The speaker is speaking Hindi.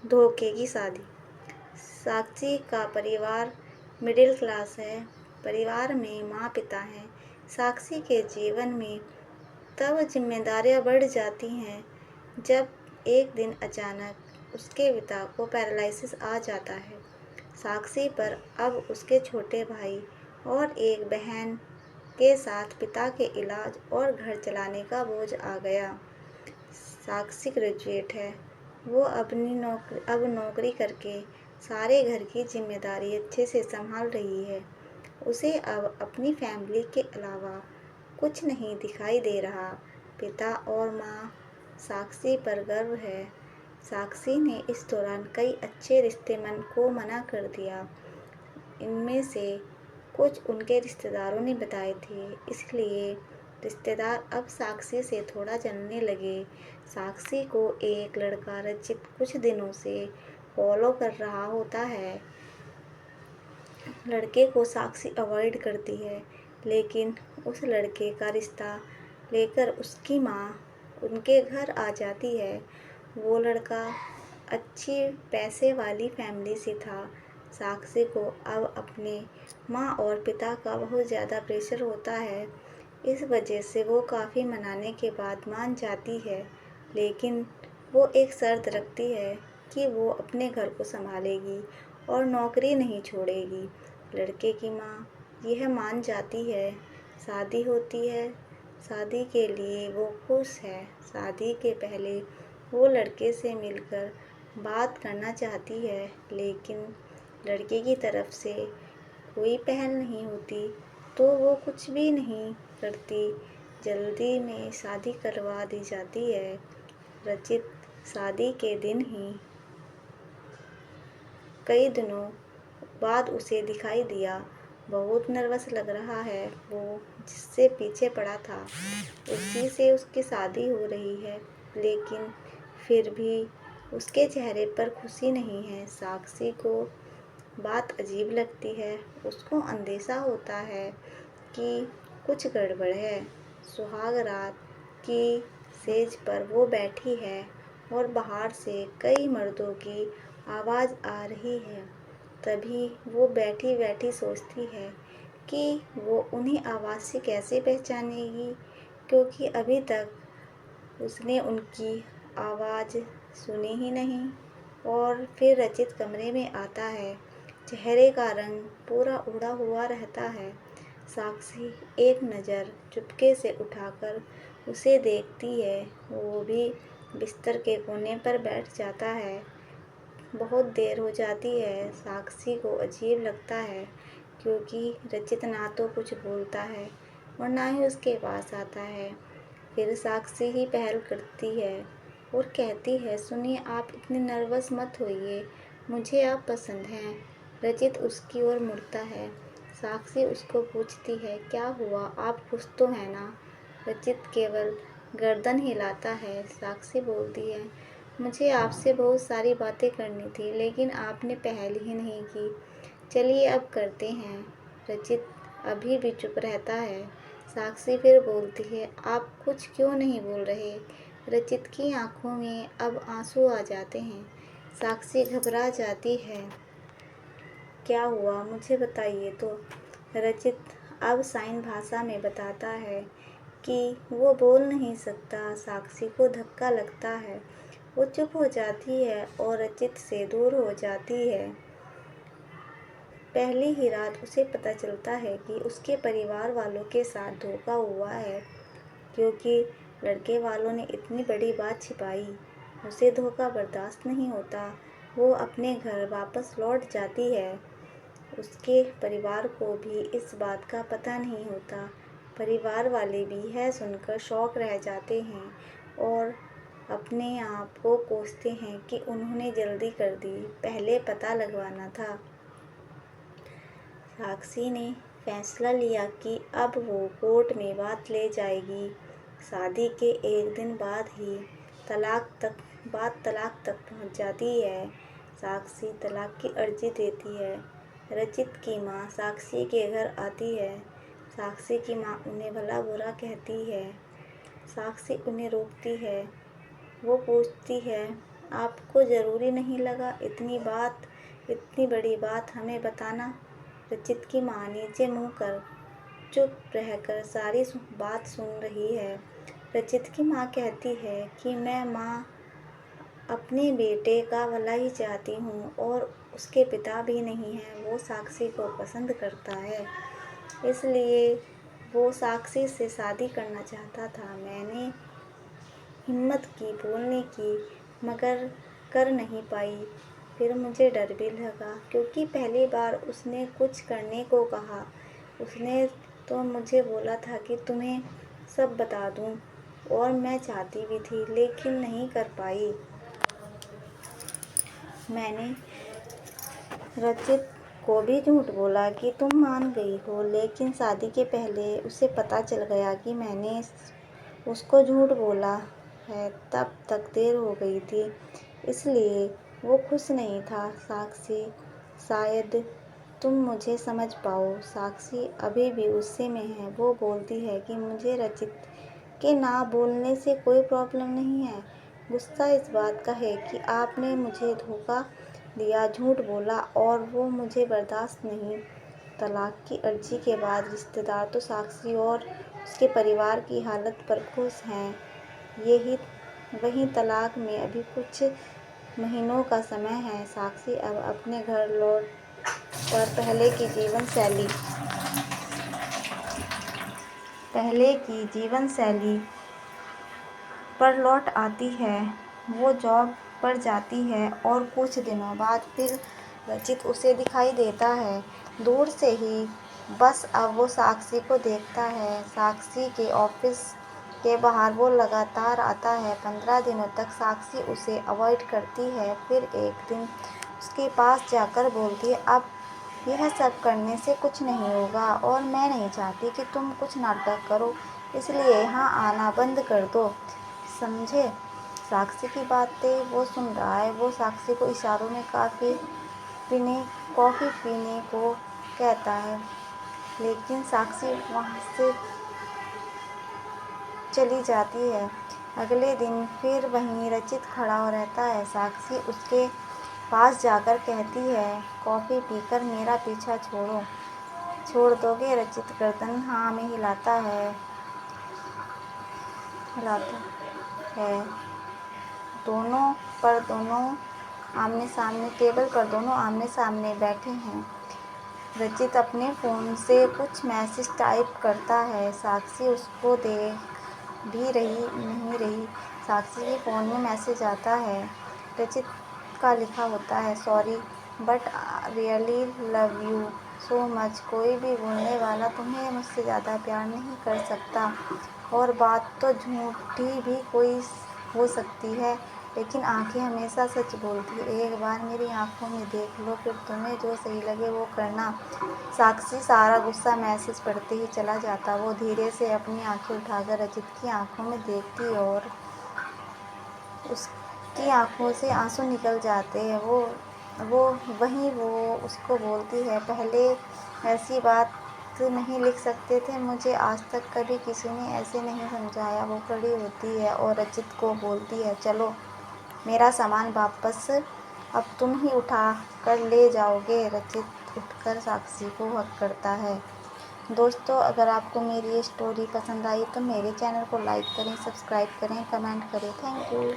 धोखे की शादी। साक्षी का परिवार मिडिल क्लास है। परिवार में माँ पिता हैं। साक्षी के जीवन में तब जिम्मेदारियां बढ़ जाती हैं जब एक दिन अचानक उसके पिता को पैरालिसिस आ जाता है। साक्षी पर अब उसके छोटे भाई और एक बहन के साथ पिता के इलाज और घर चलाने का बोझ आ गया। साक्षी ग्रेजुएट है। वो अब नौकरी करके सारे घर की जिम्मेदारी अच्छे से संभाल रही है। उसे अब अपनी फैमिली के अलावा कुछ नहीं दिखाई दे रहा। पिता और माँ साक्षी पर गर्व है। साक्षी ने इस दौरान कई अच्छे रिश्ते मन को मना कर दिया। इनमें से कुछ उनके रिश्तेदारों ने बताए थे, इसलिए रिश्तेदार अब साक्षी से थोड़ा जलने लगे। साक्षी को एक लड़का रचित कुछ दिनों से फॉलो कर रहा होता है। लड़के को साक्षी अवॉइड करती है, लेकिन उस लड़के का रिश्ता लेकर उसकी माँ उनके घर आ जाती है। वो लड़का अच्छी पैसे वाली फैमिली से था। साक्षी को अब अपने माँ और पिता का बहुत ज़्यादा प्रेशर होता है। इस वजह से वो काफ़ी मनाने के बाद मान जाती है, लेकिन वो एक शर्त रखती है कि वो अपने घर को संभालेगी और नौकरी नहीं छोड़ेगी। लड़के की माँ यह मान जाती है। शादी होती है। शादी के लिए वो खुश है। शादी के पहले वो लड़के से मिलकर बात करना चाहती है, लेकिन लड़के की तरफ से कोई पहल नहीं होती, तो वो कुछ भी नहीं करती। जल्दी में शादी करवा दी जाती है। रचित शादी के दिन ही कई दिनों बाद उसे दिखाई दिया। बहुत नर्वस लग रहा है। वो जिससे पीछे पड़ा था उसी से उसकी शादी हो रही है, लेकिन फिर भी उसके चेहरे पर खुशी नहीं है। साक्षी को बात अजीब लगती है। उसको अंदेशा होता है कि कुछ गड़बड़ है। सुहाग रात की सेज पर वो बैठी है और बाहर से कई मर्दों की आवाज़ आ रही है। तभी वो बैठी बैठी सोचती है कि वो उन्हें आवाज़ से कैसे पहचानेगी, क्योंकि अभी तक उसने उनकी आवाज़ सुनी ही नहीं। और फिर रचित कमरे में आता है। चेहरे का रंग पूरा उड़ा हुआ रहता है। साक्षी एक नज़र चुपके से उठाकर उसे देखती है। वो भी बिस्तर के कोने पर बैठ जाता है। बहुत देर हो जाती है। साक्षी को अजीब लगता है, क्योंकि रचित ना तो कुछ बोलता है और ना ही उसके पास आता है। फिर साक्षी ही पहल करती है और कहती है, सुनिए, आप इतनी नर्वस मत होइए, मुझे आप पसंद हैं। रचित उसकी ओर मुड़ता है। साक्षी उसको पूछती है, क्या हुआ, आप खुश तो हैं ना? रचित केवल गर्दन हिलाता है। साक्षी बोलती है, मुझे आपसे बहुत सारी बातें करनी थी, लेकिन आपने पहल ही नहीं की। चलिए अब करते हैं। रचित अभी भी चुप रहता है। साक्षी फिर बोलती है, आप कुछ क्यों नहीं बोल रहे? रचित की आंखों में अब आंसू आ जाते हैं। साक्षी घबरा जाती है। क्या हुआ, मुझे बताइए तो। रचित अब साइन भाषा में बताता है कि वो बोल नहीं सकता। साक्षी को धक्का लगता है। वो चुप हो जाती है और रचित से दूर हो जाती है। पहली ही रात उसे पता चलता है कि उसके परिवार वालों के साथ धोखा हुआ है, क्योंकि लड़के वालों ने इतनी बड़ी बात छिपाई। उसे धोखा बर्दाश्त नहीं होता। वो अपने घर वापस लौट जाती है। उसके परिवार को भी इस बात का पता नहीं होता। परिवार वाले भी यह सुनकर शॉक रह जाते हैं और अपने आप को कोसते हैं कि उन्होंने जल्दी कर दी, पहले पता लगवाना था। साक्षी ने फैसला लिया कि अब वो कोर्ट में बात ले जाएगी। शादी के एक दिन बाद ही बात तलाक तक पहुंच जाती है। साक्षी तलाक की अर्जी देती है। रचित की माँ साक्षी के घर आती है। साक्षी की माँ उन्हें भला बुरा कहती है। साक्षी उन्हें रोकती है। वो पूछती है, आपको ज़रूरी नहीं लगा इतनी बड़ी बात हमें बताना? रचित की माँ नीचे मुँह कर चुप रहकर सारी बात सुन रही है। रचित की माँ कहती है कि मैं माँ अपने बेटे का भला ही चाहती हूँ और उसके पिता भी नहीं हैं। वो साक्षी को पसंद करता है, इसलिए वो साक्षी से शादी करना चाहता था। मैंने हिम्मत की बोलने की, मगर कर नहीं पाई। फिर मुझे डर भी लगा, क्योंकि पहली बार उसने कुछ करने को कहा। उसने तो मुझे बोला था कि तुम्हें सब बता दूं, और मैं चाहती भी थी, लेकिन नहीं कर पाई। मैंने रचित को भी झूठ बोला कि तुम मान गई हो, लेकिन शादी के पहले उसे पता चल गया कि मैंने उसको झूठ बोला है। तब तक देर हो गई थी, इसलिए वो खुश नहीं था। साक्षी, शायद तुम मुझे समझ पाओ। साक्षी अभी भी गुस्से में है। वो बोलती है कि मुझे रचित के ना बोलने से कोई प्रॉब्लम नहीं है। गुस्सा इस बात का है कि आपने मुझे धोखा दिया, झूठ बोला, और वो मुझे बर्दाश्त नहीं। तलाक की अर्जी के बाद रिश्तेदार तो साक्षी और उसके परिवार की हालत पर खुश हैं। वहीं तलाक में अभी कुछ महीनों का समय है। साक्षी अब अपने घर लौट कर पहले की जीवन शैली पर लौट आती है। वो जॉब पर जाती है और कुछ दिनों बाद फिर रचित उसे दिखाई देता है, दूर से ही। बस अब वो साक्षी को देखता है। साक्षी के ऑफिस के बाहर वो लगातार आता है। 15 दिनों तक साक्षी उसे अवॉइड करती है। फिर एक दिन उसके पास जाकर बोलती है, अब यह सब करने से कुछ नहीं होगा, और मैं नहीं चाहती कि तुम कुछ नाटक करो, इसलिए यहाँ आना बंद कर दो, समझे? साक्षी की बातें वो सुन रहा है। वो साक्षी को इशारों में कॉफ़ी पीने को कहता है, लेकिन साक्षी वहाँ से चली जाती है। अगले दिन फिर वहीं रचित खड़ा रहता है। साक्षी उसके पास जाकर कहती है, कॉफ़ी पीकर मेरा पीछा छोड़ दोगे? रचित गर्दन हाँ में हिलाता है। दोनों टेबल पर दोनों आमने सामने बैठे हैं। रचित अपने फ़ोन से कुछ मैसेज टाइप करता है। साक्षी उसको देख भी नहीं रही। साक्षी के फ़ोन में मैसेज आता है। रचित का लिखा होता है, sorry but really love you so much. कोई भी बोलने वाला तुम्हें मुझसे ज़्यादा प्यार नहीं कर सकता, और बात तो झूठी भी कोई हो सकती है, लेकिन आंखें हमेशा सच बोलती है। एक बार मेरी आंखों में देख लो, फिर तुम्हें जो सही लगे वो करना। साक्षी सारा गुस्सा मैसेज पढ़ते ही चला जाता। वो धीरे से अपनी आंखें उठाकर रचित की आंखों में देखती, और उसकी आंखों से आंसू निकल जाते हैं। वो उसको बोलती है, पहले ऐसी बात नहीं लिख सकते थे मुझे? आज तक कभी किसी ने ऐसे नहीं समझाया। वो खड़ी होती है और रचित को बोलती है, चलो मेरा सामान वापस अब तुम ही उठा कर ले जाओगे? रचित उठकर साक्षी को हक करता है। दोस्तों, अगर आपको मेरी ये स्टोरी पसंद आई तो मेरे चैनल को लाइक करें, सब्सक्राइब करें, कमेंट करें। Thank you.